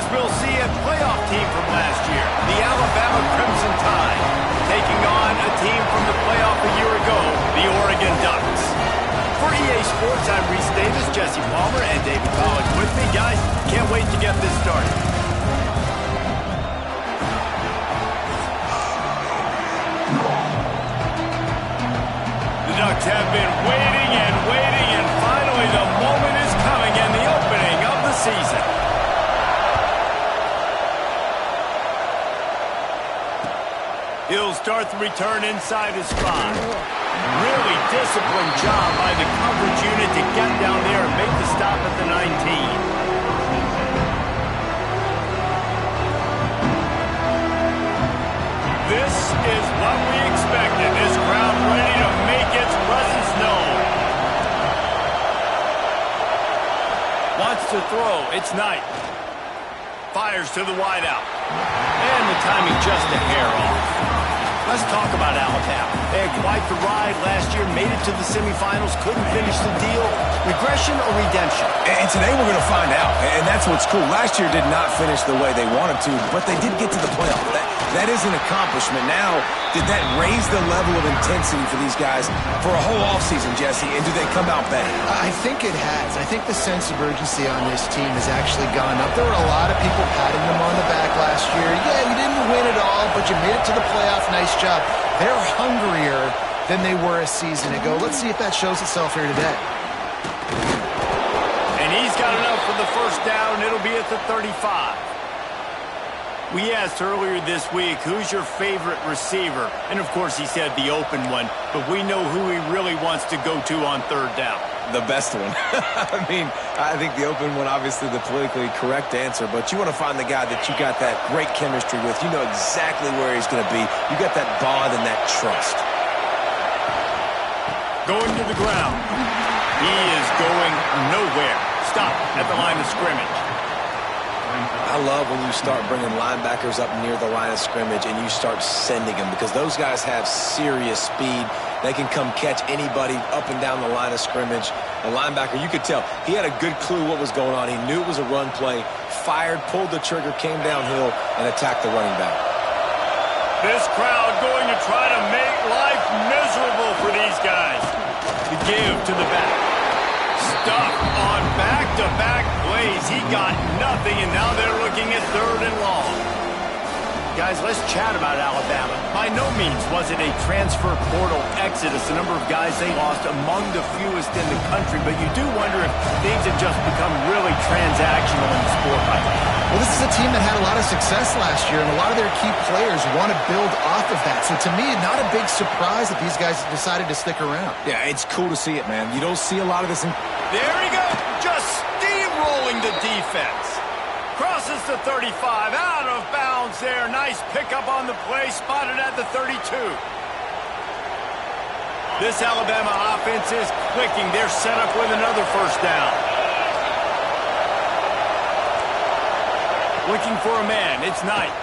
we'll see a playoff team from last year, the Alabama Crimson Tide, taking on a team from the playoff a year ago, the Oregon Ducks. For EA Sports, I'm Reese Davis, Jesse Palmer, and David Collins with me. Guys, can't wait to get this started. The Ducks have been waiting and waiting, and finally the moment is coming in the opening of the season. He'll start the return inside his spot. Really disciplined job by the coverage unit to get down there and make the stop at the 19. This is what we expected. This crowd ready to make its presence known. Wants to throw. It's Knight. Fires to the wideout. And the timing just a hair off. Let's talk about Alabama. They had quite the ride last year, made it to the semifinals, couldn't finish the deal. Regression or redemption? And today we're going to find out, and that's what's cool. Last year did not finish the way they wanted to, but they did get to the playoff. That is an accomplishment. Now, did that raise the level of intensity for these guys for a whole offseason, Jesse, and do they come out better? I think it has. I think the sense of urgency on this team has actually gone up. There were a lot of people patting them on the back last year. Yeah, you didn't win it all, but you made it to the playoff. Nice job. They're hungrier than they were a season ago. Let's see if that shows itself here today. And he's got enough for the first down. It'll be at the 35. We asked earlier this week, who's your favorite receiver? And, of course, he said the open one. But we know who he really wants to go to on third down. The best one. I mean, I think the open one, obviously the politically correct answer, but you want to find the guy that you got that great chemistry with. You know exactly where he's going to be. You got that bond and that trust. Going to the ground. He is going nowhere. Stop at the line of scrimmage. I love when you start bringing linebackers up near the line of scrimmage and you start sending them, because those guys have serious speed. They can come catch anybody up and down the line of scrimmage. A linebacker, you could tell, he had a good clue what was going on. He knew it was a run play, fired, pulled the trigger, came downhill, and attacked the running back. This crowd going to try to make life miserable for these guys. The give to the back. Stuck on back-to-back plays. He got nothing, and now they're looking at third and long. Guys, let's chat about Alabama. By no means was it a transfer portal exodus, the number of guys they lost among the fewest in the country, but you do wonder if things have just become really transactional in the sport right now. Well, this is a team that had a lot of success last year, and a lot of their key players want to build off of that. So to me, not a big surprise that these guys decided to stick around. Yeah, it's cool to see it, man. You don't see a lot of this. There he goes, just steamrolling the defense. Crosses the 35, out of bounds there. Nice pickup on the play, spotted at the 32. This Alabama offense is clicking. They're set up with another first down. Looking for a man, it's Knight.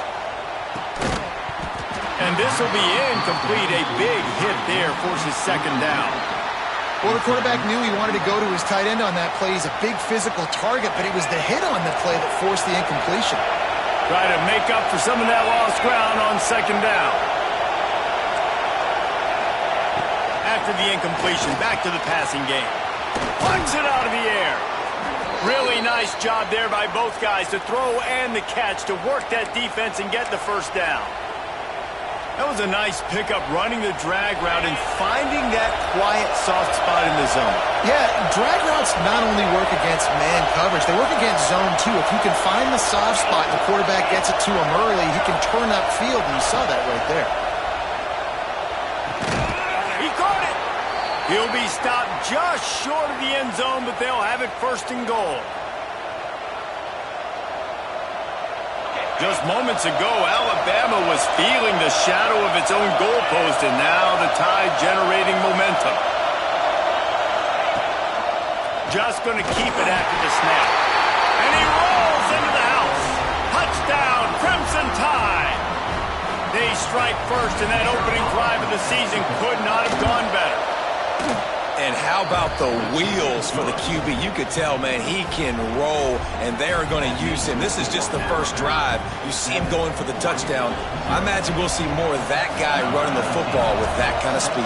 And this will be incomplete. A big hit there, forces second down. Well, the quarterback knew he wanted to go to his tight end on that play. He's a big physical target, but it was the hit on the play that forced the incompletion. Try to make up for some of that lost ground on second down. After the incompletion, back to the passing game. Punts it out of the air. Really nice job there by both guys to throw and the catch to work that defense and get the first down. That was a nice pickup, running the drag route and finding that quiet, soft spot in the zone. Yeah, drag routes not only work against man coverage, they work against zone too. If you can find the soft spot and the quarterback gets it to him early, he can turn upfield, and you saw that right there. He caught it. He'll be stopped just short of the end zone, but they'll have it first and goal. Just moments ago, Alabama was feeling the shadow of its own goalpost, and now the Tide generating momentum. Just going to keep it after the snap. And he rolls into the house. Touchdown, Crimson Tide. They strike first, and that opening drive of the season could not have gone better. And how about the wheels for the QB? You could tell, man, he can roll, and they are going to use him. This is just the first drive. You see him going for the touchdown. I imagine we'll see more of that guy running the football with that kind of speed.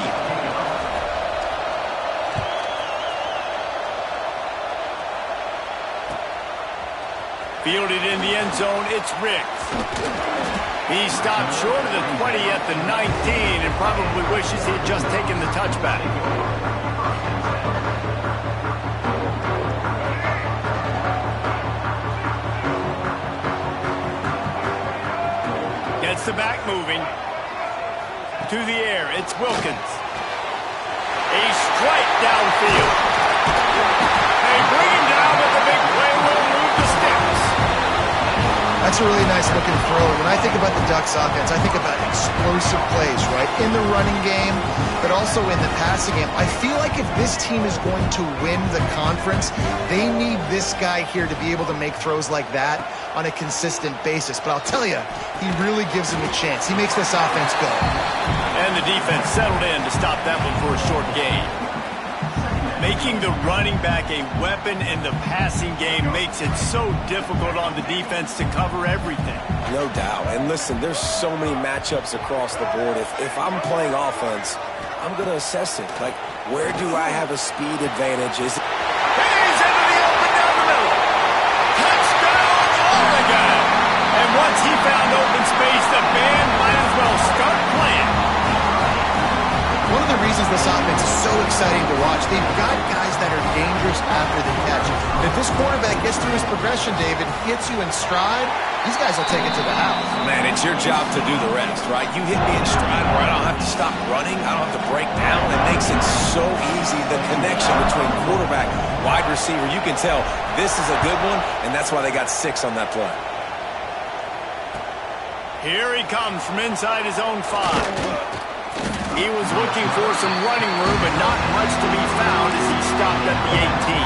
Fielded in the end zone, it's Riggs. He stopped short of the 20 at the 19 and probably wishes he had just taken the touchback. Gets the back moving. To the air, it's Wilkins. A strike downfield. They bring him down, but the big play will move the sticks. That's a really nice looking throw. When I think about the Ducks offense, I think about explosive plays, right? In the running game, but also in the passing game. I feel like if this team is going to win the conference, they need this guy here to be able to make throws like that on a consistent basis. But I'll tell you, he really gives him a chance. He makes this offense go. And the defense settled in to stop that one for a short gain. Making the running back a weapon in the passing game makes it so difficult on the defense to cover everything. No doubt. And listen, there's so many matchups across the board. If I'm playing offense, I'm going to assess it. Like, where do I have a speed advantage? Is it... He's into the open down the middle. Touchdown, Oregon! And once he found open space, the band might as well start playing. One of the reasons this offense is so exciting to watch, they've got guys that are dangerous after the catch. If this quarterback gets through his progression, David, hits you in stride, these guys will take it to the house. Man, it's your job to do the rest, right? You hit me in stride where I don't have to stop running, I don't have to break down. It makes it so easy, the connection between quarterback, wide receiver. You can tell this is a good one, and that's why they got 6 on that play. Here he comes from inside his own 5. He was looking for some running room, but not much to be found as he stopped at the 18.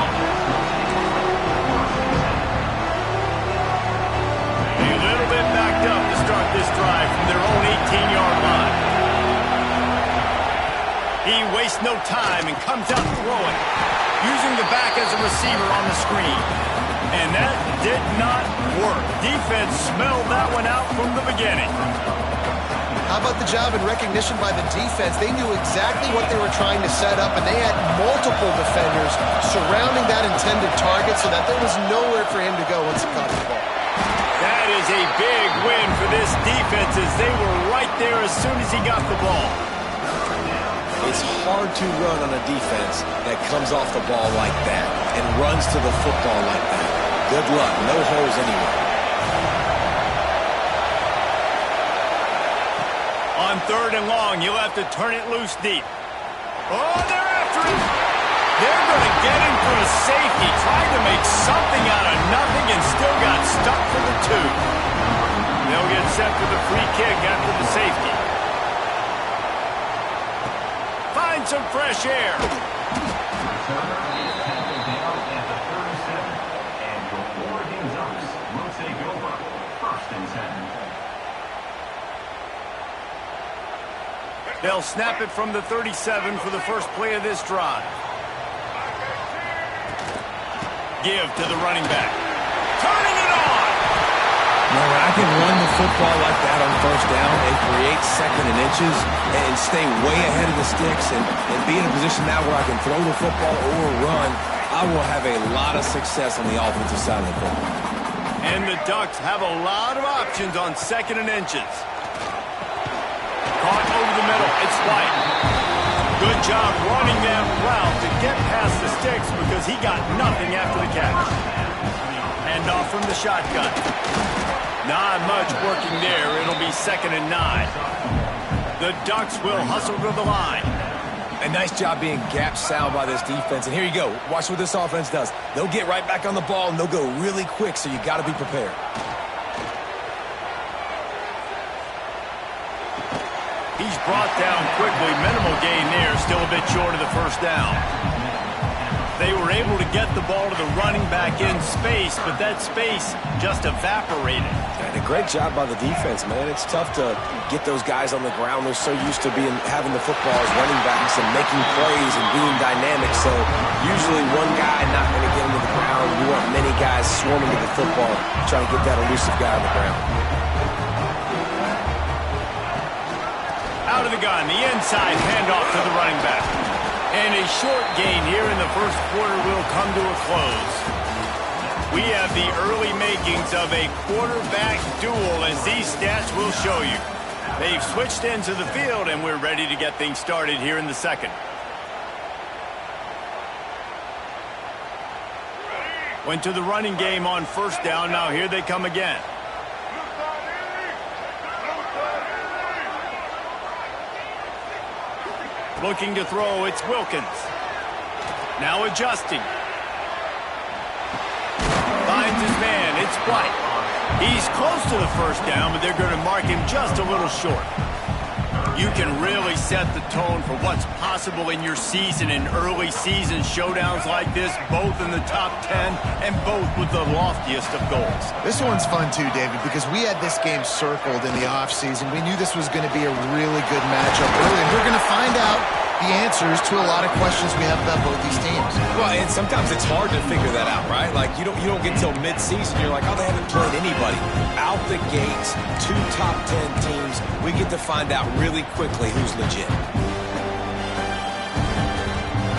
A little bit backed up to start this drive from their own 18-yard line. He wastes no time and comes out throwing, using the back as a receiver on the screen. And that did not work. Defense smelled that one out from the beginning. How about the job and recognition by the defense? They knew exactly what they were trying to set up, and they had multiple defenders surrounding that intended target so that there was nowhere for him to go once he caught the ball. That is a big win for this defense as they were right there as soon as he got the ball. It's hard to run on a defense that comes off the ball like that and runs to the football like that. Good luck. No holes anywhere. On 3rd and long, you'll have to turn it loose deep. Oh, they're after him. They're going to get him for a safety. Tried to make something out of nothing and still got stuck for the 2. They'll get set for the free kick after the safety. Find some fresh air. They'll snap it from the 37 for the first play of this drive. Give to the running back. Turning it on! Now, when I can run the football like that on 1st down and create 2nd and inches and stay way ahead of the sticks and be in a position now where I can throw the football or run, I will have a lot of success on the offensive side of the football. And the Ducks have a lot of options on 2nd and inches. Caught over the middle. It's White. Good job running that route to get past the sticks because he got nothing after the catch. Hand off from the shotgun. Not much working there. It'll be 2nd and 9. The Ducks will hustle to the line. A nice job being gap sound by this defense. And here you go. Watch what this offense does. They'll get right back on the ball, and they'll go really quick, so you got to be prepared. He's brought down quickly. Minimal gain there. Still a bit short of the 1st down. They were able to get the ball to the running back in space, but that space just evaporated. And a great job by the defense, man. It's tough to get those guys on the ground. They're so used to having the football as running backs and making plays and being dynamic. So usually one guy not going to get into the ground. You want many guys swarming to the football, trying to get that elusive guy on the ground. Out of the gun, the inside handoff to the running back. And a short gain here in the first quarter will come to a close. We have the early makings of a quarterback duel, as these stats will show you. They've switched into the field, and we're ready to get things started here in the second. Went to the running game on first down. Now here they come again. Looking to throw, it's Wilkins. Now adjusting. Finds his man, it's White. He's close to the first down, but they're going to mark him just a little short. You can really set the tone for what's possible in your season in early season showdowns like this, both in the top 10 and both with the loftiest of goals. This one's fun too, David, because we had this game circled in the offseason. We knew this was going to be a really good matchup early, and we're going to find out the answers to a lot of questions we have about both these teams. Well, and sometimes it's hard to figure that out, right? Like, you don't get till mid-season. You're like, oh, they haven't played anybody. Out the gates, 2 top 10 teams. We get to find out really quickly who's legit.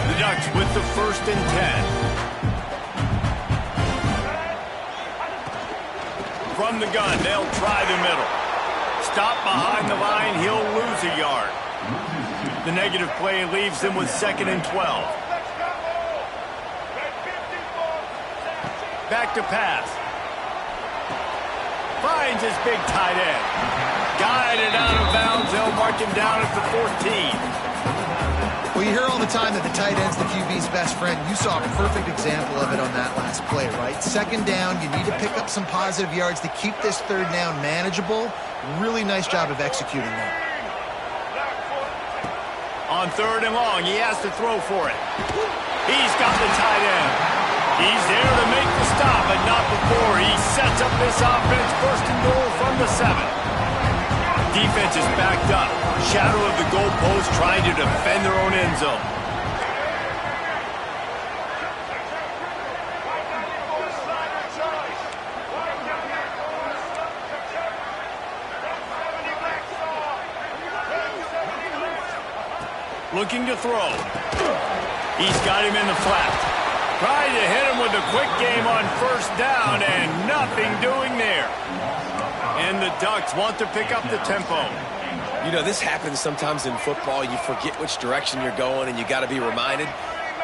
The Ducks with the 1st and 10. From the gun, they'll try the middle. Stop behind the line, he'll lose a yard. The negative play leaves them with 2nd and 12. Back to pass. Finds his big tight end. Guided out of bounds. They'll mark him down at the 14. Well, you hear all the time that the tight end's the QB's best friend. You saw a perfect example of it on that last play, right? 2nd down, you need to pick up some positive yards to keep this 3rd down manageable. Really nice job of executing that. On 3rd and long, he has to throw for it. He's got the tight end. He's there to make the stop, but not before he sets up this offense. 1st and goal from the 7. Defense is backed up. Shadow of the goalpost, trying to defend their own end zone. Looking to throw. He's got him in the flat. Trying to hit him with a quick game on 1st down, and nothing doing there. And the Ducks want to pick up the tempo. You know, this happens sometimes in football. You forget which direction you're going, and you got to be reminded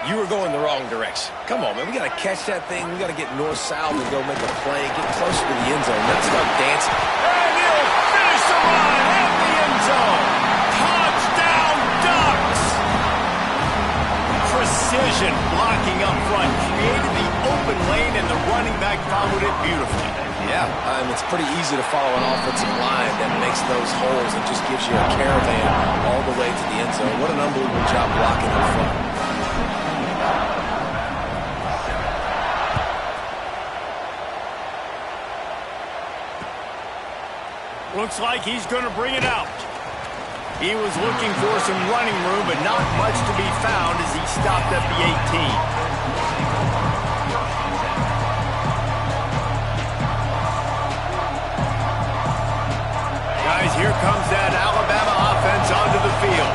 you were going the wrong direction. Come on, man. We got to catch that thing. We got to get north-south and go make a play, get closer to the end zone, not start dancing. And he'll finish the line at the end zone. Touchdown, Ducks! Precision blocking up front created the open lane, and the running back followed it beautifully. Yeah, it's pretty easy to follow an offensive line that makes those holes and just gives you a caravan all the way to the end zone. What an unbelievable job blocking up front. Looks like he's going to bring it out. He was looking for some running room, but not much to be found as he stopped at the 18. Guys, here comes that Alabama offense onto the field.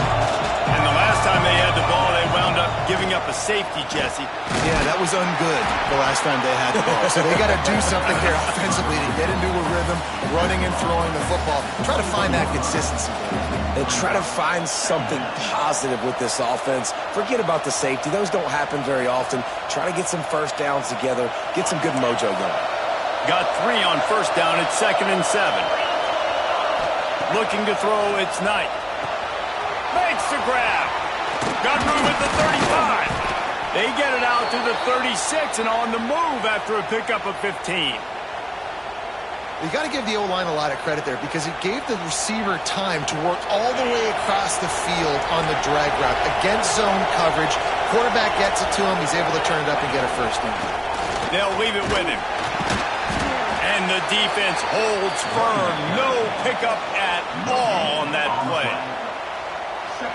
And the last time they had the ball, they wound up giving up a safety, Jesse. Yeah, that was ungood the last time they had the ball. So they got to do something here offensively to get into a rhythm, running and throwing the football. Try to find that consistency. And try to find something positive with this offense. Forget about the safety. Those don't happen very often. Try to get some 1st downs together. Get some good mojo going. Got 3 on 1st down. It's 2nd and 7. Looking to throw, it's Knight. Makes the grab. Got room at the 35. They get it out to the 36 and on the move after a pickup of 15. You got to give the O-line a lot of credit there because it gave the receiver time to work all the way across the field on the drag route against zone coverage. Quarterback gets it to him. He's able to turn it up and get a first down. They'll leave it with him. And the defense holds firm. No pickup at all on that play.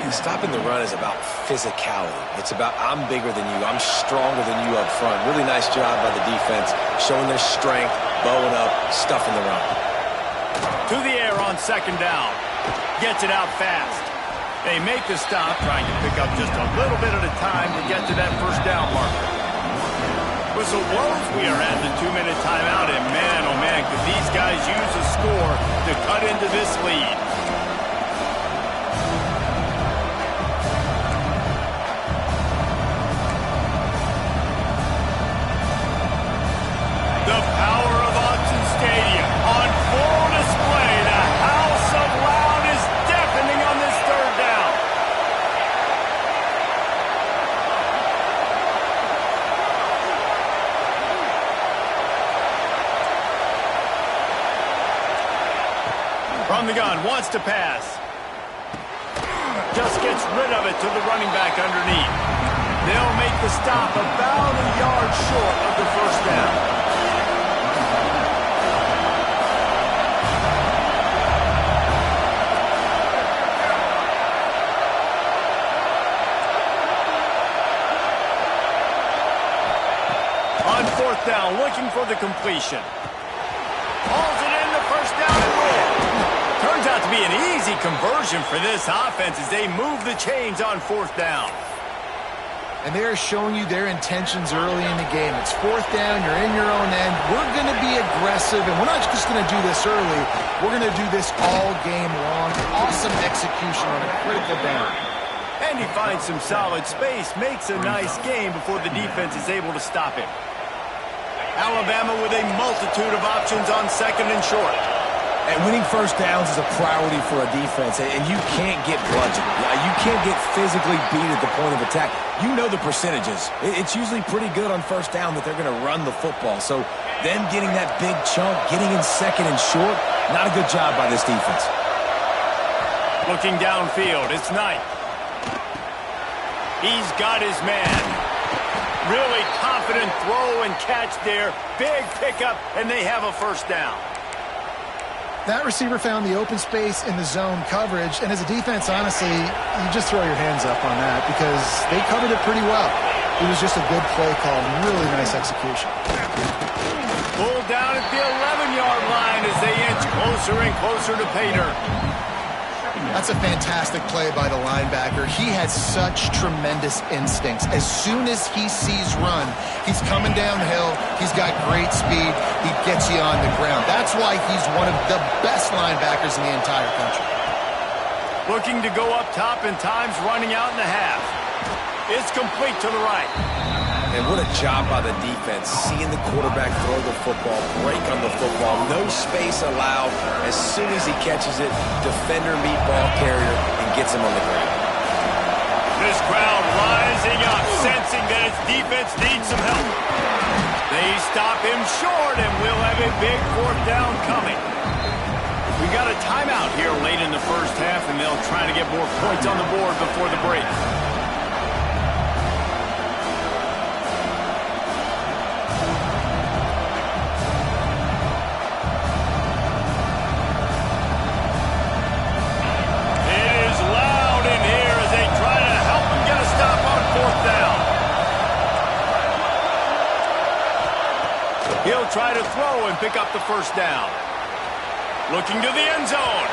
And stopping the run is about physicality. It's about I'm bigger than you. I'm stronger than you up front. Really nice job by the defense, showing their strength, bowing up, stuffing the run. To the air on second down. Gets it out fast. They make the stop, trying to pick up just a little bit at a time to get to that first down marker. Whistle blows. We are at the 2-minute timeout, and man, oh man, could these guys use a score to cut into this lead. The power of Autzen Stadium on full display. The house of loud is deafening on this third down. From the gun, wants to pass. Just gets rid of it to the running back underneath. They'll make the stop about a yard short of the first down. On fourth down, looking for the completion. Hauls it in, the first down and more. Turns out to be an easy conversion for this offense as they move the chains on fourth down. And they're showing you their intentions early in the game. It's fourth down, you're in your own end. We're going to be aggressive, and we're not just going to do this early. We're going to do this all game long. Awesome execution on a critical down. And he finds some solid space, makes a nice game before the defense is able to stop him. Alabama with a multitude of options on second and short. And winning first downs is a priority for a defense, and you can't get bludgeoned. You can't get physically beat at the point of attack. You know the percentages. It's usually pretty good on first down that they're going to run the football. So them getting that big chunk, getting in second and short, not a good job by this defense. Looking downfield, it's Knight. He's got his man. Really confident throw and catch there. Big pickup, and they have a first down. That receiver found the open space in the zone coverage, and as a defense, honestly, you just throw your hands up on that because they covered it pretty well. It was just a good play call and really nice execution. Pulled down at the 11-yard line as they inch closer and closer to pay dirt. That's a fantastic play by the linebacker. He has such tremendous instincts. As soon as he sees run, he's coming downhill. He's got great speed. He gets you on the ground. That's why he's one of the best linebackers in the entire country. Looking to go up top, and time's running out in the half. It's complete to the right. And what a job by the defense, seeing the quarterback throw the football, break on the football, no space allowed. As soon as he catches it, defender meet ball carrier and gets him on the ground. This crowd rising up, sensing that its defense needs some help. They stop him short, and we'll have a big fourth down coming. We got a timeout here late in the first half, and they'll try to get more points on the board before the break. He'll try to throw and pick up the first down. Looking to the end zone.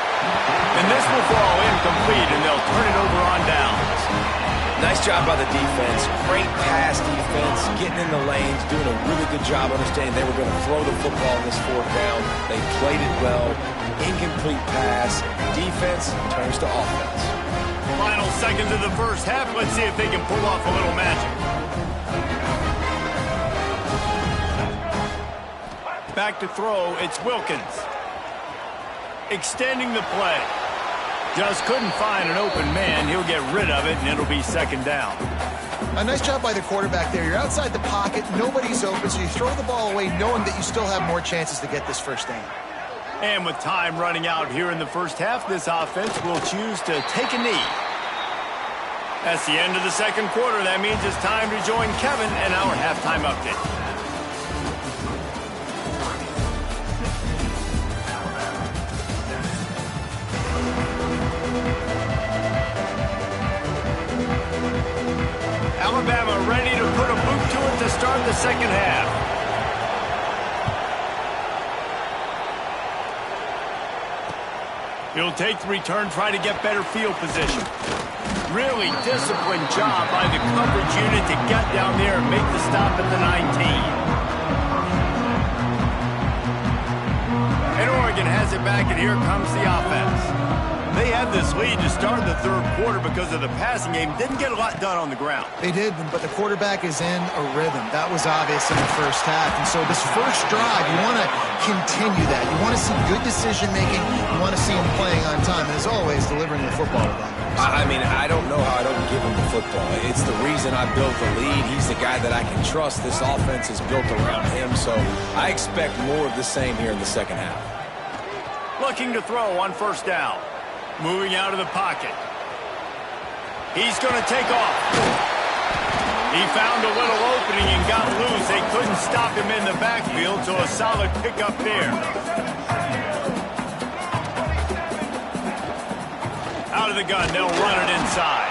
And this will fall incomplete, and they'll turn it over on downs. Nice job by the defense. Great pass defense, getting in the lanes, doing a really good job understanding they were going to throw the football in this fourth down. They played it well. Incomplete pass. Defense turns to offense. Final seconds of the first half. Let's see if they can pull off a little magic. Back to throw, it's Wilkins. Extending the play. Just couldn't find an open man. He'll get rid of it, and it'll be second down. A nice job by the quarterback there. You're outside the pocket. Nobody's open, so you throw the ball away knowing that you still have more chances to get this first down. And with time running out here in the first half, this offense will choose to take a knee. That's the end of the second quarter. That means it's time to join Kevin and our halftime update. Alabama ready to put a boot to it to start the second half. He'll take the return, try to get better field position. Really disciplined job by the coverage unit to get down there and make the stop at the 19. And Oregon has it back, and here comes the offense. They had this lead to start the third quarter because of the passing game. Didn't get a lot done on the ground. They did, but the quarterback is in a rhythm. That was obvious in the first half. And so this first drive, you want to continue that. You want to see good decision-making. You want to see him playing on time. And as always, delivering the football to them. I mean, I don't know how I don't give him the football. It's the reason I built the lead. He's the guy that I can trust. This offense is built around him, so I expect more of the same here in the second half. Looking to throw on first down. Moving out of the pocket. He's going to take off. He found a little opening and got loose. They couldn't stop him in the backfield, so a solid pickup there. Out of the gun, they'll run it inside.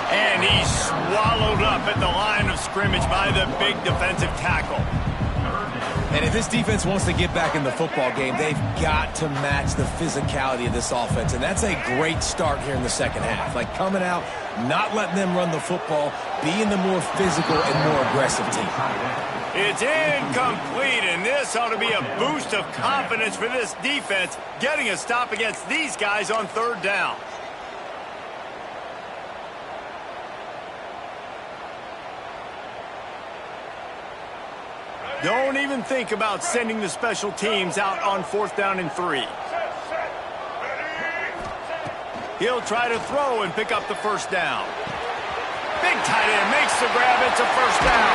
And he's swallowed up at the line of scrimmage by the big defensive tackle. And if this defense wants to get back in the football game, they've got to match the physicality of this offense. And that's a great start here in the second half. Like coming out, not letting them run the football, being the more physical and more aggressive team. It's incomplete, and this ought to be a boost of confidence for this defense, getting a stop against these guys on third down. Don't even think about sending the special teams out on fourth down and 3. He'll try to throw and pick up the first down. Big tight end makes the grab. It's a first down.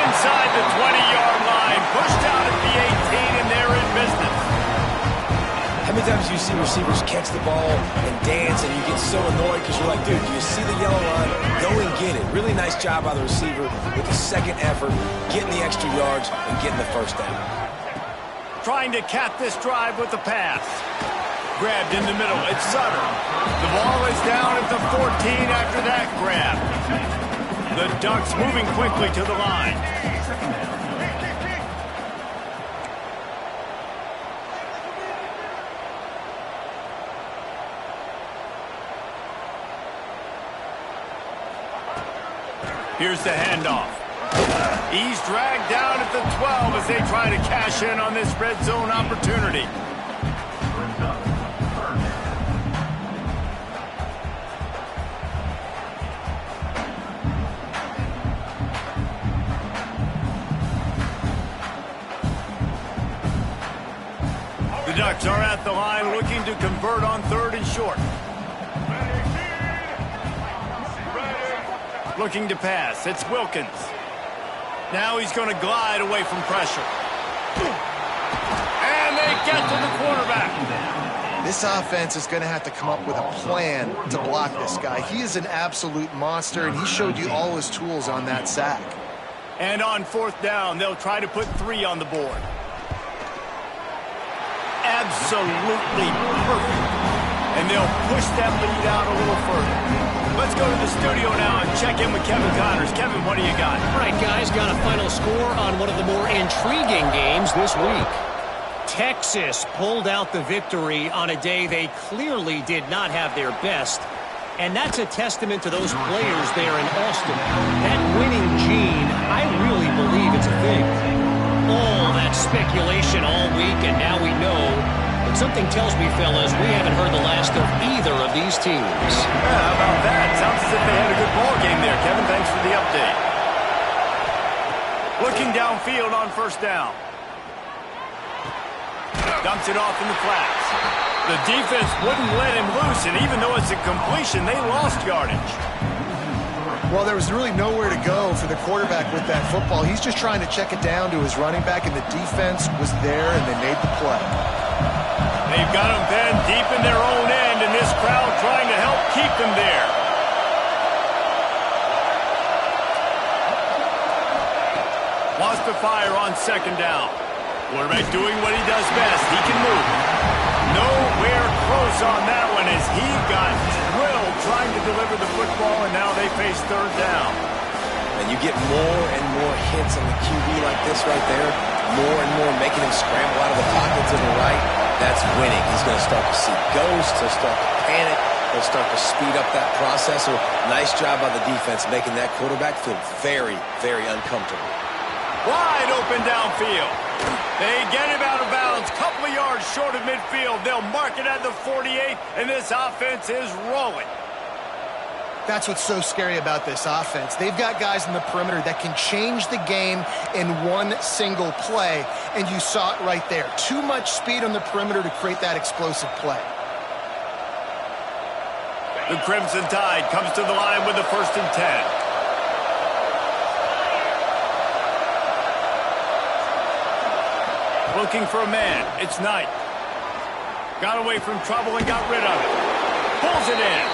Inside the 20-yard line. Pushed out at the 18, and they're in business. How many times do you see receivers catch the ball and dance, and you get so annoyed because you're like, dude, do you see the yellow line? Go and get it. Really nice job by the receiver with the second effort, getting the extra yards and getting the first down. Trying to cap this drive with the pass. Grabbed in the middle. It's Sutter. The ball is down at the 14 after that grab. The Ducks moving quickly to the line. Here's the handoff. He's dragged down at the 12 as they try to cash in on this red zone opportunity. The Ducks are at the line looking to convert on third and short. Looking to pass. It's Wilkins. Now he's going to glide away from pressure. And they get to the quarterback. This offense is going to have to come up with a plan to block this guy. He is an absolute monster, and he showed you all his tools on that sack. And on fourth down, they'll try to put 3 on the board. Absolutely perfect. And they'll push that lead out a little further. Let's go to the studio now and check in with Kevin Connors. Kevin, what do you got? All right, guys, got a final score on one of the more intriguing games this week. Texas pulled out the victory on a day they clearly did not have their best. And that's a testament to those players there in Austin. That winning gene, I really believe it's a thing. All that speculation all week, and now we know. But something tells me, fellas, we haven't heard the last of either of these teams. Yeah, how about that? Sounds as if they had a good ball game there. Kevin, thanks for the update. Looking downfield on first down. Dumps it off in the flats. The defense wouldn't let him loose, and even though it's a completion, they lost yardage. Well, there was really nowhere to go for the quarterback with that football. He's just trying to check it down to his running back, and the defense was there, and they made the play. They've got them then deep in their own end, and this crowd trying to help keep them there. Wants to fire on second down. Quarterback doing what he does best. He can move. Nowhere close on that one as he got drilled trying to deliver the football, and now they face third down. And you get more and more hits on the QB like this right there, more and more making him scramble out of the pocket to the right. That's winning. He's going to start to see ghosts. He'll start to panic. He'll start to speed up that process. So nice job by the defense making that quarterback feel very, very uncomfortable. Wide open downfield. They get him out of bounds. Couple of yards short of midfield. They'll mark it at the 48, and this offense is rolling. That's what's so scary about this offense. They've got guys in the perimeter that can change the game in one single play, and you saw it right there. Too much speed on the perimeter to create that explosive play. The Crimson Tide comes to the line with the 1st and 10. Looking for a man. It's Knight. Got away from trouble and got rid of it. Pulls it in.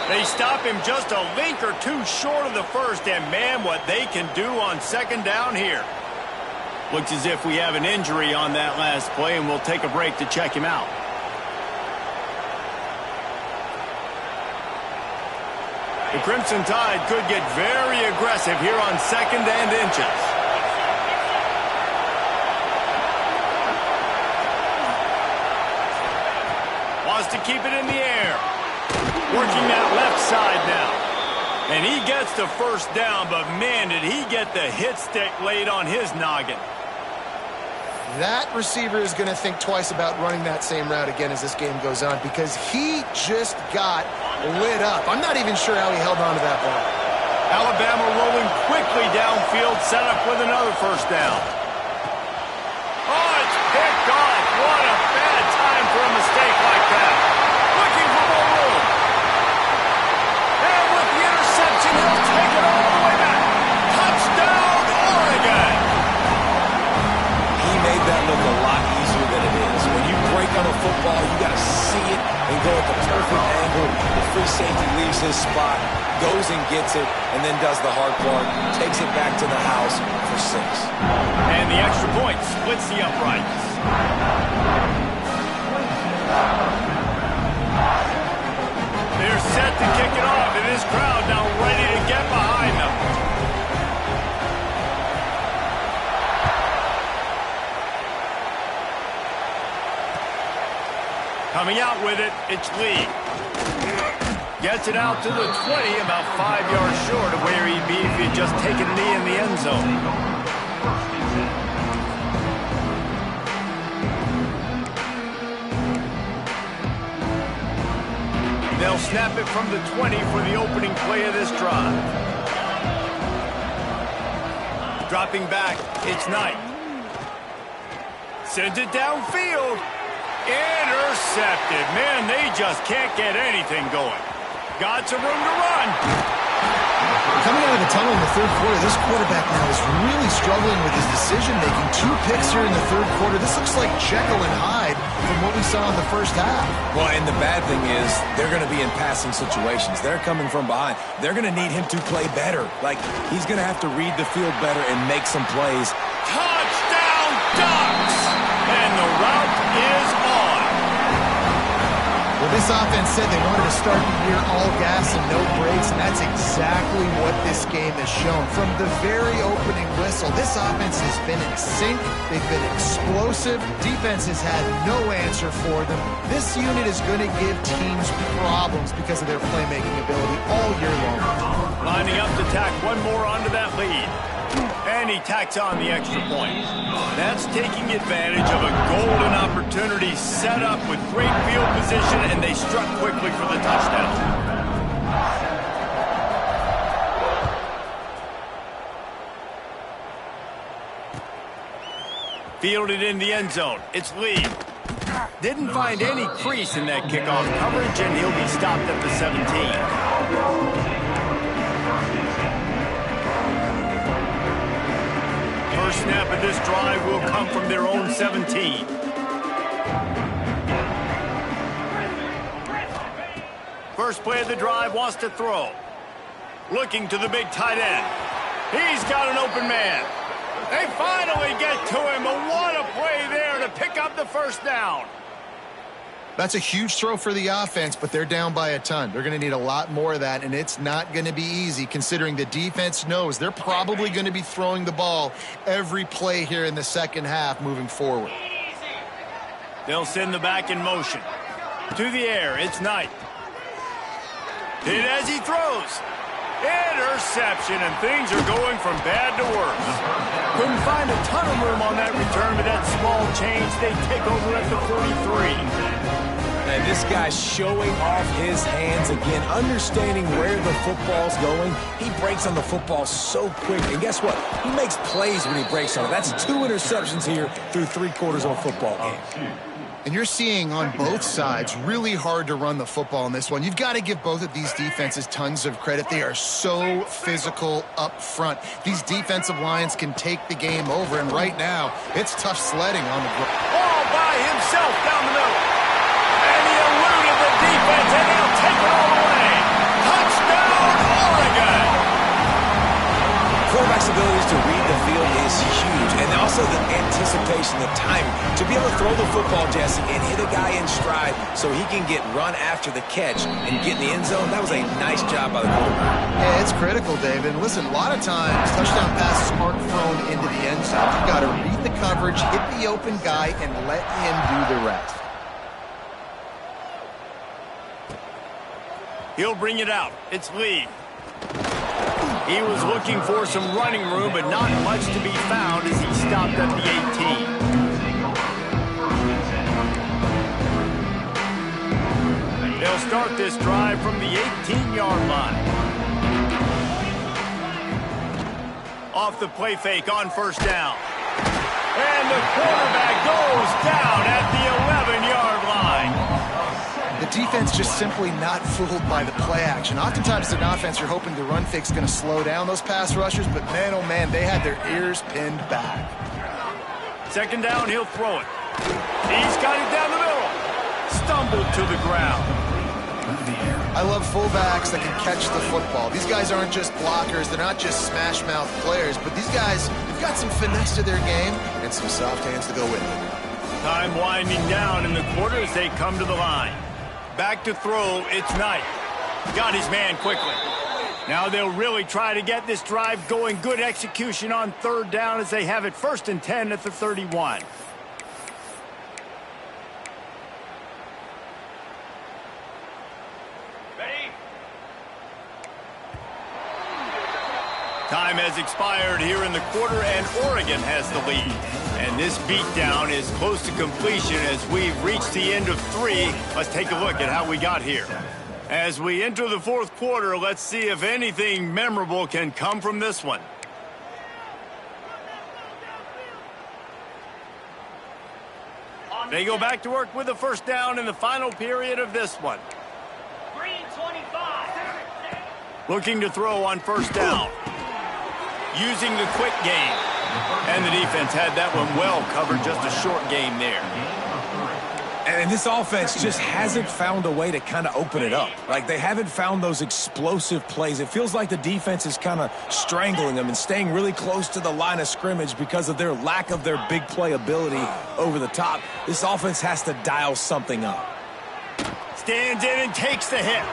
They stop him just a link or two short of the first, and man, what they can do on second down here. Looks as if we have an injury on that last play, and we'll take a break to check him out. The Crimson Tide could get very aggressive here on second and inches. Wants to keep it in the air. Working that left side now. And he gets the first down, but man, did he get the hit stick laid on his noggin. That receiver is going to think twice about running that same route again as this game goes on because he just got lit up. I'm not even sure how he held on to that ball. Alabama rolling quickly downfield, set up with another first down. Oh, it's picked off. What a bad time for a mistake like that. Looking for more room. And with the interception, he'll take it all the way back. Touchdown, Oregon. He made that look a lot easier than it is. When you break on a football, you got to see it and go at the perfect angle. The free safety leaves his spot, goes and gets it, and then does the hard part, takes it back to the house for 6. And the extra point splits the uprights. They're set to kick it off, and this crowd now ready to get behind them. Coming out with it, it's Lee. Gets it out to the 20, about 5 yards short of where he'd be if he'd just taken a knee in the end zone. They'll snap it from the 20 for the opening play of this drive. Dropping back, it's Knight. Sends it downfield. Intercepted. Man, they just can't get anything going. Got some room to run. Coming out of the tunnel in the third quarter, this quarterback now is really struggling with his decision-making. 2 picks here in the third quarter. This looks like Jekyll and Hyde from what we saw in the first half. Well, and the bad thing is they're going to be in passing situations. They're coming from behind. They're going to need him to play better. Like, he's going to have to read the field better and make some plays. Touchdown, Ducks! And the route is on. Well, this offense said they wanted to start the year all gas and no brakes, and that's exactly what this game has shown. From the very opening whistle, this offense has been in sync. They've been explosive. Defense has had no answer for them. This unit is going to give teams problems because of their playmaking ability all year long. Lining up to tack one more onto that lead. And he tacks on the extra point. That's taking advantage of a golden opportunity set up with great field position, and they struck quickly for the touchdown. Fielded in the end zone. It's Lee. Didn't find any crease in that kickoff coverage, and he'll be stopped at the 17. First snap of this drive will come from their own 17. First play of the drive, wants to throw. Looking to the big tight end. He's got an open man. They finally get to him, but what a play there to pick up the first down. That's a huge throw for the offense, but they're down by a ton. They're going to need a lot more of that, and it's not going to be easy considering the defense knows they're probably going to be throwing the ball every play here in the second half moving forward. They'll send the back in motion. To the air, it's Knight. Hit as he throws. Interception, and things are going from bad to worse. Couldn't find a ton of room on that return, but that small change, they take over at the 43. And this guy's showing off his hands again, understanding where the football's going. He breaks on the football so quick. And guess what? He makes plays when he breaks on it. That's 2 interceptions here through 3 quarters of a football game. And you're seeing on both sides really hard to run the football in this one. You've got to give both of these defenses tons of credit. They are so physical up front. These defensive lines can take the game over, and right now, it's tough sledding on the ground. All by himself down the middle. And he eluded the defense, and he'll take it all the way. Touchdown, Oregon! Quarterback's abilities to read the field is huge, and also the anticipation, the timing. To be able to throw the football, Jesse, and hit a guy in stride so he can get run after the catch and get in the end zone, that was a nice job by the quarterback. Yeah, it's critical, David. And listen, a lot of times, touchdown passes aren't thrown into the end zone. You've got to read the coverage, hit the open guy, and let him do the rest. He'll bring it out. It's Lee. He was looking for some running room, but not much to be found as he stopped at the 18. They'll start this drive from the 18-yard line. Off the play fake on first down. And the quarterback goes down at the 11-yard line. The defense just simply not fooled by the play action. Oftentimes, as an offense, you're hoping the run fake's going to slow down those pass rushers, but man, oh man, they had their ears pinned back. Second down, he'll throw it. He's got it down the middle. Stumbled to the ground. I love fullbacks that can catch the football. These guys aren't just blockers. They're not just smash-mouth players, but these guys have got some finesse to their game and some soft hands to go with it. Time winding down in the quarter as they come to the line. Back to throw, it's Knight. Got his man quickly. Now they'll really try to get this drive going. Good execution on third down as they have it 1st and 10 at the 31. Ready? Time has expired here in the quarter, and Oregon has the lead. And this beatdown is close to completion as we've reached the end of 3. Let's take a look at how we got here. As we enter the 4th quarter, let's see if anything memorable can come from this one. They go back to work with a first down in the final period of this one. Green 25. Looking to throw on first down. Using the quick game. And the defense had that one well covered, just a short game there. And this offense just hasn't found a way to kind of open it up. Like, they haven't found those explosive plays. It feels like the defense is kind of strangling them and staying really close to the line of scrimmage because of their lack of their big play ability over the top. This offense has to dial something up. Stands in and takes the hit.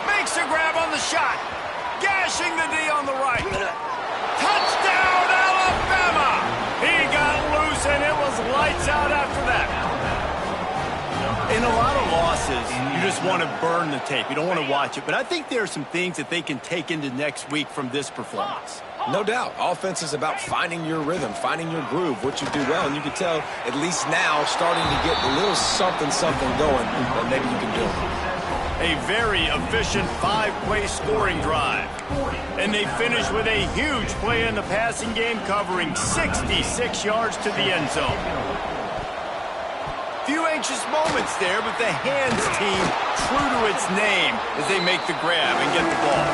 Makes a grab on the shot. Gashing the D on the right. Touchdown, Alabama! He got loose, and it was lights out after that. In a lot of losses, you just want to burn the tape. You don't want to watch it. But I think there are some things that they can take into next week from this performance. No doubt. Offense is about finding your rhythm, finding your groove, what you do well. And you can tell, at least now, starting to get a little something going that maybe you can build. A very efficient 5-play scoring drive. And they finish with a huge play in the passing game, covering 66 yards to the end zone. Few anxious moments there, but the hands team true to its name as they make the grab and get the ball.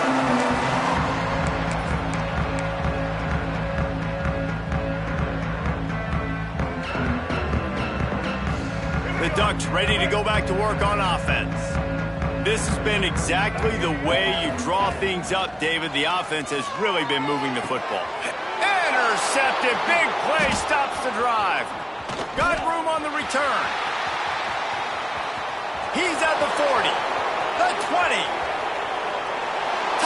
The Ducks ready to go back to work on offense. this has been exactly the way you draw things up, David. The offense has really been moving the football. Intercepted. Big play stops the drive. Got room on the return. He's at the 40. The 20.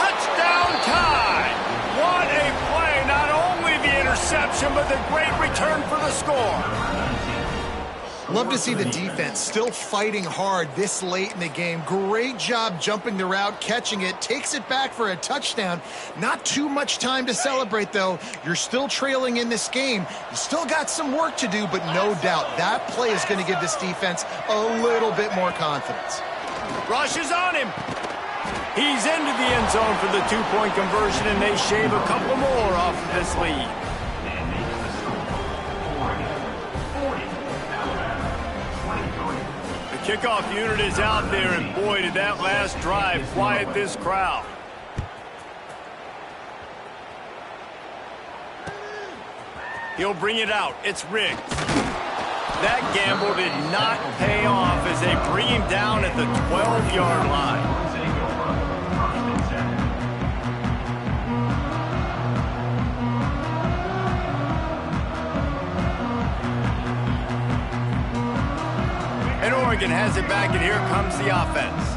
Touchdown time. What a play. Not only the interception, but the great return for the score. Love to see the defense still fighting hard this late in the game. Great job jumping the route, catching it, takes it back for a touchdown. Not too much time to celebrate, though. You're still trailing in this game. You still got some work to do, but no doubt that play is going to give this defense a little bit more confidence. Rush is on him. He's into the end zone for the two-point conversion, and they shave a couple more off of this lead. Kickoff unit is out there, and boy, did that last drive quiet this crowd. He'll bring it out. It's rigged. That gamble did not pay off as they bring him down at the 12-yard line. And Oregon has it back, and here comes the offense.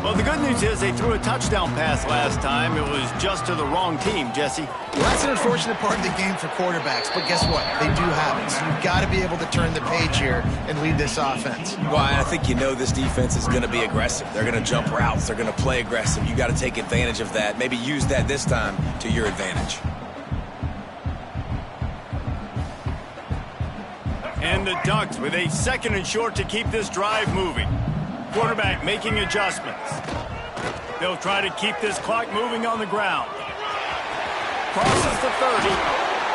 Well, the good news is they threw a touchdown pass last time. It was just to the wrong team, Jesse. Well, that's an unfortunate part of the game for quarterbacks, but guess what? They do have it, so you've got to be able to turn the page here and lead this offense. Well, I think you know this defense is going to be aggressive. They're going to jump routes. They're going to play aggressive. You got to take advantage of that. Maybe use that this time to your advantage. And the Ducks with a 2nd and short to keep this drive moving. Quarterback making adjustments. They'll try to keep this clock moving on the ground. Crosses the 30,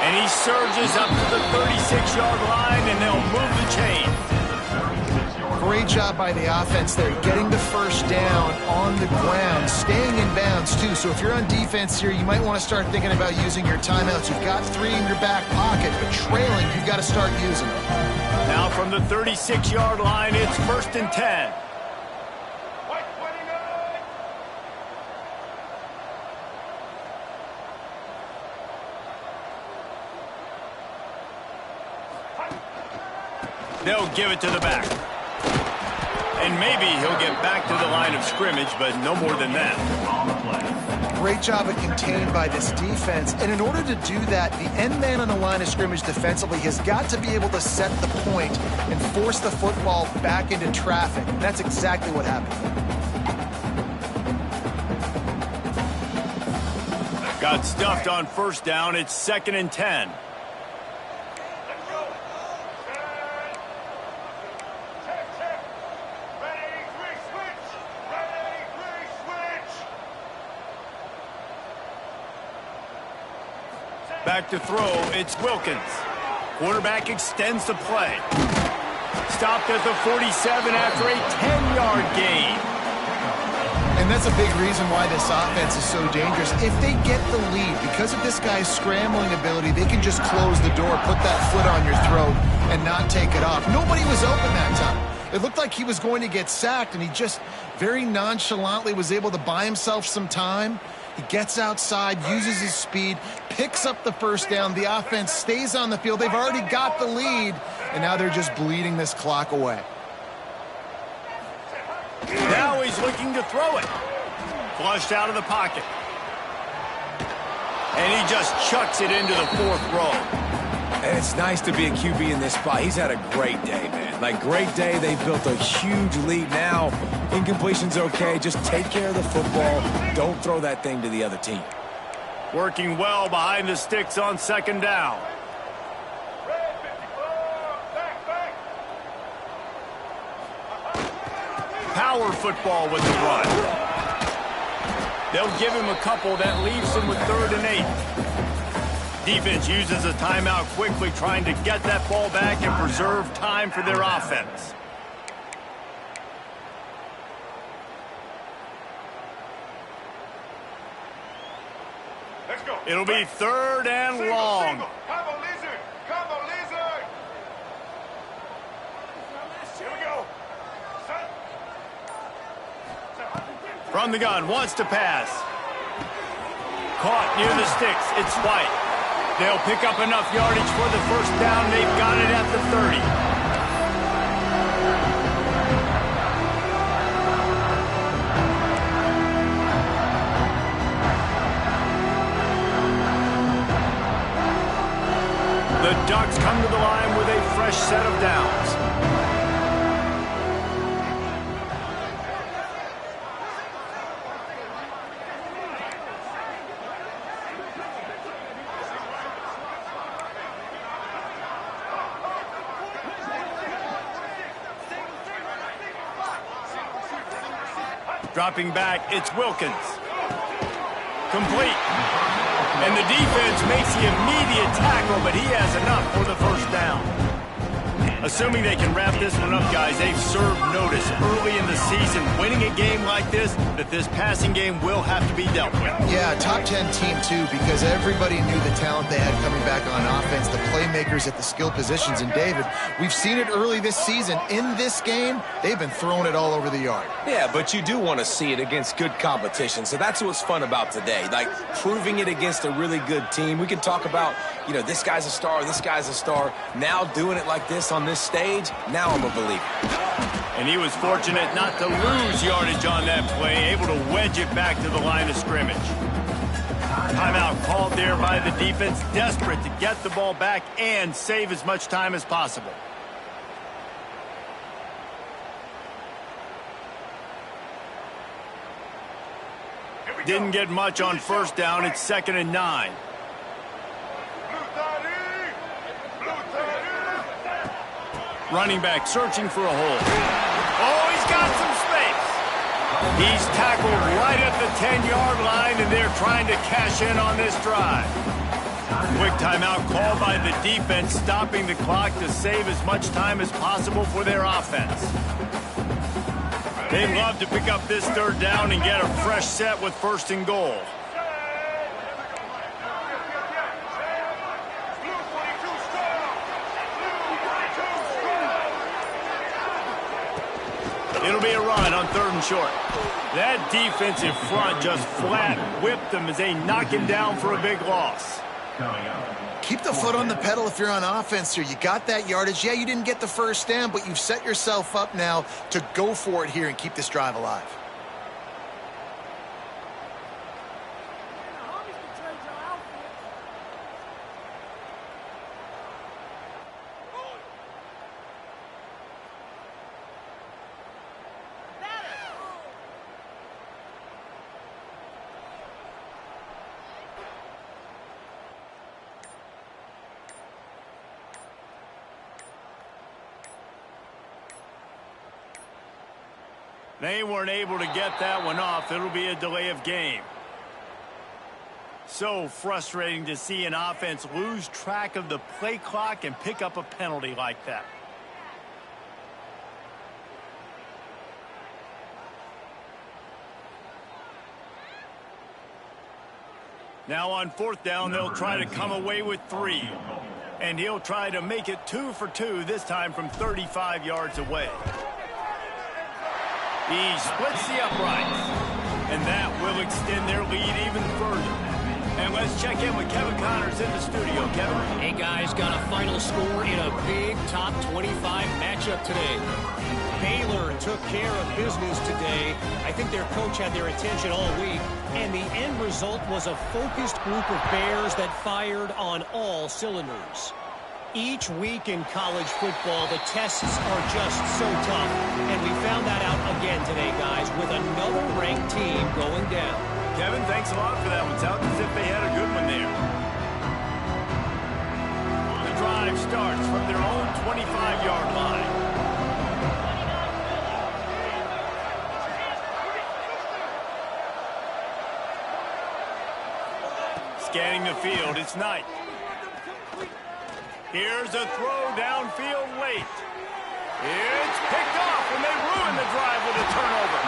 and he surges up to the 36-yard line, and they'll move the chain. Great job by the offense there, getting the first down on the ground, staying in bounds, too. So if you're on defense here, you might want to start thinking about using your timeouts. You've got 3 in your back pocket, but trailing, you've got to start using them. Now from the 36-yard line, it's 1st and 10. They'll give it to the back. And maybe he'll get back to the line of scrimmage, but no more than that. Great job of contained by this defense. And in order to do that, the end man on the line of scrimmage defensively has got to be able to set the point and force the football back into traffic. And that's exactly what happened. Got stuffed on 1st down. It's 2nd and 10. Back to throw, it's Wilkins. Quarterback extends the play. Stopped at the 47 after a 10-yard gain. And that's a big reason why this offense is so dangerous. If they get the lead, because of this guy's scrambling ability, they can just close the door, put that foot on your throat, and not take it off. Nobody was open that time. It looked like he was going to get sacked, and he just very nonchalantly was able to buy himself some time. He gets outside, uses his speed, picks up the first down. The offense stays on the field. They've already got the lead, and now they're just bleeding this clock away. Now he's looking to throw it. Flushed out of the pocket. And he just chucks it into the 4th row. And it's nice to be a QB in this spot. He's had a great day, man. Like, great day. They built a huge lead. Now, incompletion's okay. Just take care of the football. Don't throw that thing to the other team. Working well behind the sticks on 2nd down. Power football with the run. They'll give him a couple. That leaves him with 3rd and 8. Defense uses a timeout quickly, trying to get that ball back and preserve time for their offense. Let's go. It'll be 3rd and long. Combo lizard. Combo lizard. Here we go. Set. From the gun, wants to pass. Caught near the sticks. It's White. They'll pick up enough yardage for the first down. They've got it at the 30. The Ducks come to the line with a fresh set of downs. Dropping back, it's Wilkins. Complete. And the defense makes the immediate tackle, but he has enough for the first down. Assuming they can wrap this one up, guys, they've served notice early in the season, winning a game like this, that this passing game will have to be dealt with. Yeah, top 10 team, too, because everybody knew the talent they had coming back on offense, the playmakers at the skill positions. And, David, we've seen it early this season. In this game, they've been throwing it all over the yard. Yeah, but you do want to see it against good competition. So that's what's fun about today, like proving it against a really good team. We can talk about, you know, this guy's a star, this guy's a star. Now doing it like this on this stage, now I'm a believer. And he was fortunate not to lose yardage on that play, able to wedge it back to the line of scrimmage. Timeout called there by the defense, desperate to get the ball back and save as much time as possible. Didn't get much on first down. It's 2nd and 9. Running back searching for a hole. Oh, he's got some space. He's tackled right at the 10-yard line, and they're trying to cash in on this drive. Quick timeout called by the defense, stopping the clock to save as much time as possible for their offense. They'd love to pick up this 3rd down and get a fresh set with 1st and goal. It'll be a run on 3rd and short. That defensive front just flat whipped them as they knock him down for a big loss. Keep the foot on the pedal if you're on offense here. You got that yardage. Yeah, you didn't get the first down, but you've set yourself up now to go for it here and keep this drive alive. They weren't able to get that one off. It'll be a delay of game. So frustrating to see an offense lose track of the play clock and pick up a penalty like that. Now on 4th down, they'll try to come away with 3. And he'll try to make it 2 for 2, this time from 35 yards away. He splits the uprights, and that will extend their lead even further. And let's check in with Kevin Connors in the studio. Kevin? Hey, guys, got a final score in a big top 25 matchup today. Baylor took care of business today. I think their coach had their attention all week, and the end result was a focused group of Bears that fired on all cylinders. Each week in college football, the tests are just so tough, and we found that out again today, guys, with another ranked team going down. Kevin, thanks a lot for that one. Sounds as if they had a good one there. The drive starts from their own 25-yard line. Scanning the field, it's Knight. Here's a throw downfield late. It's picked off, and they ruin the drive with a turnover.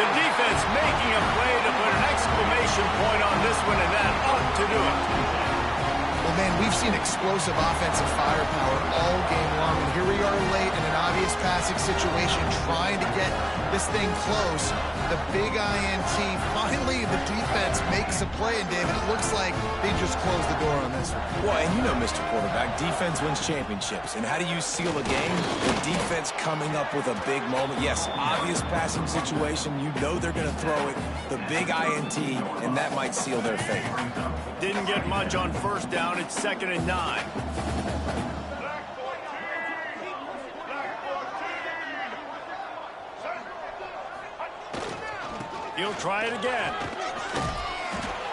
The defense making a play to put an exclamation point on this one, and that ought to do it. Well, man, we've seen explosive offensive firepower all game long, and here we are late in an obvious passing situation trying to get this thing close. The big INT, finally the defense makes a play, and David, it looks like they just closed the door on this one. Well, and you know, Mr. Quarterback, defense wins championships. And how do you seal a game? The defense coming up with a big moment. Yes, obvious passing situation. You know they're going to throw it. The big INT, and that might seal their fate. Didn't get much on first down. It's 2nd and 9. Black 14. He'll try it again.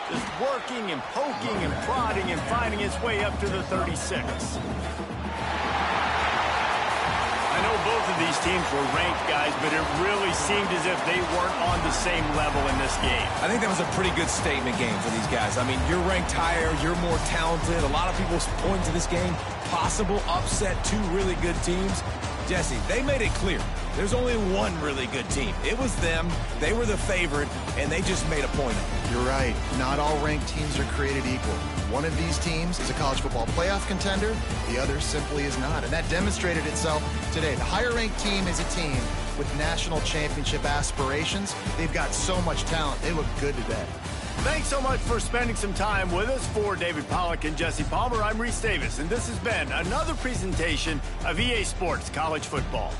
Just working and poking and prodding and finding his way up to the 36. I know both of these teams were ranked, guys, but it really seemed as if they weren't on the same level in this game. I think that was a pretty good statement game for these guys. I mean, you're ranked higher, you're more talented. A lot of people point to this game, possible upset, two really good teams. Jesse, they made it clear. There's only one really good team. It was them. They were the favorite, and they just made a point of it. You're right. Not all ranked teams are created equal. One of these teams is a college football playoff contender. The other simply is not. And that demonstrated itself today. The higher-ranked team is a team with national championship aspirations. They've got so much talent. They look good today. Thanks so much for spending some time with us. For David Pollack and Jesse Palmer, I'm Reese Davis, and this has been another presentation of EA Sports College Football.